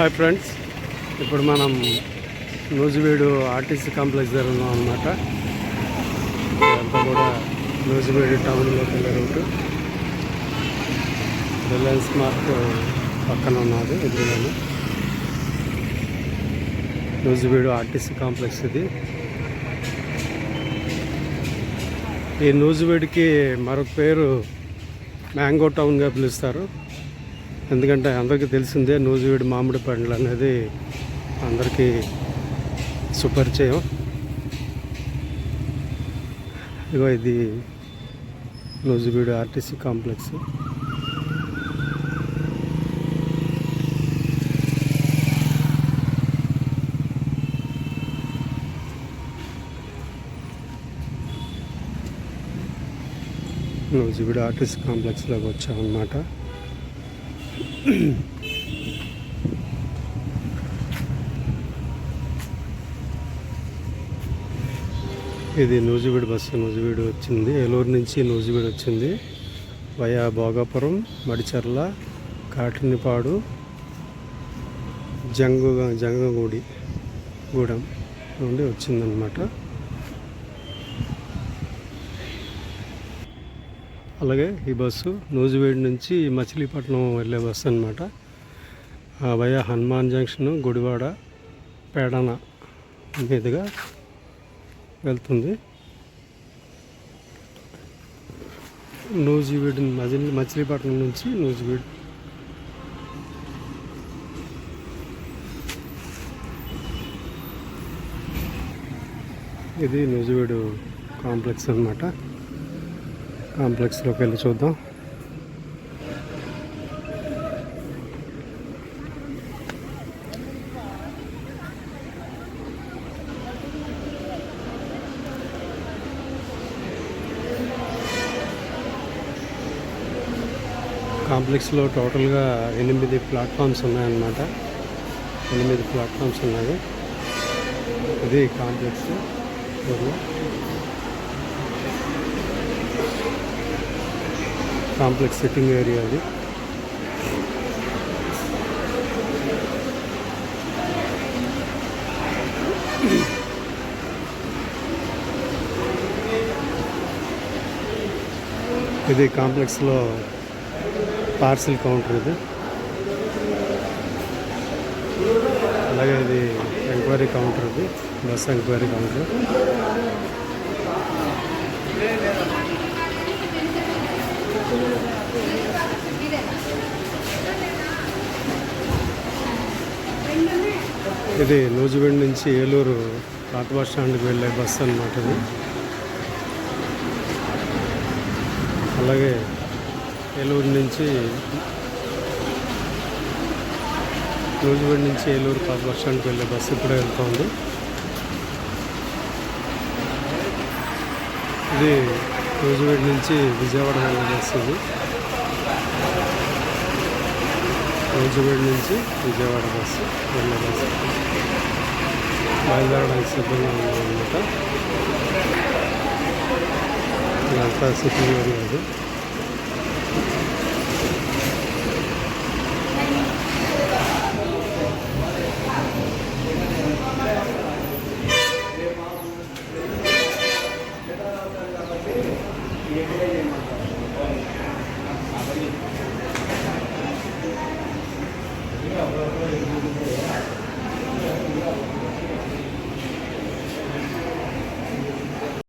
Hi friends, ఇప్పుడు మనం Nuzvid RTC complex దగ్గర ఉన్నాం అన్నమాట. ఇదంతా కూడా నూజివీడు టౌన్లోకి వెళ్ళే రూటు. రిలయన్స్ మార్ట్ పక్కన ఉన్నది ఎదురుగానే నూజివీడు ఆర్టీసీ కాంప్లెక్స్. ఇది ఈ నూజివీడుకి మరొక పేరు మ్యాంగో టౌన్గా పిలుస్తారు. ఎందుకంటే అందరికీ తెలిసిందే నూజివీడు మామిడి పండ్లు అనేది అందరికీ సుపరిచయం. ఇగో ఇది Nuzvid RTC complex. Nuzvid RTC కాంప్లెక్స్లోకి వచ్చామన్నమాట. ఇది నూజివీడు బస్సు. నూజివీడు వచ్చింది, ఏలూరు నుంచి నూజివీడు వచ్చింది. వయా భోగాపురం, మడిచర్ల, కాటినిపాడు, గూడెం నుండి వచ్చిందనమాట. అలాగే ఈ బస్సు నూజివీడు నుంచి మచిలీపట్నం వెళ్ళే బస్సు అనమాట. వయా హనుమాన్ జంక్షను, గుడివాడ, పేడన మీదుగా వెళ్తుంది. నూజివీడు మచిలీపట్నం నుంచి నూజివీడు. ఇది నూజివీడు కాంప్లెక్స్ అన్నమాట. కాంప్లెక్స్లోకి వెళ్ళి చూద్దాం. కాంప్లెక్స్లో టోటల్గా 8 ప్లాట్ఫామ్స్ ఉన్నాయన్నమాట. 8 ప్లాట్ఫామ్స్ ఉన్నాయి. ఇది కాంప్లెక్స్ కాంప్లెక్స్ సిట్టింగ్ ఏరియా. అది ఇది కాంప్లెక్స్లో పార్సిల్ కౌంటర్. ఇది అలాగే ఇది ఎంక్వైరీ కౌంటర్. ఇది బస్ ఎంక్వైరీ కౌంటర్. ఇది నూజివీడు నుంచి ఏలూరు పాత బస్ స్టాండ్కి వెళ్ళే బస్సు అన్నమాట. ఇది అలాగే ఏలూరు నుంచి నూజివీడు నుంచి ఏలూరు పాత బస్ స్టాండ్కి వెళ్ళే బస్సు ఇప్పుడే వెళ్తుంది. ఇది నూజివీడు నుంచి విజయవాడ వెళ్ళే బస్సు. ఇది నూజివీడు నుంచి విజయవాడ బస్సు వెళ్ళే బస్సు బయలుదేరడానికి సిద్ధంగా ఉందన్నమాట. ఇదంతా సిట్టింగ్ ఏరియా. అది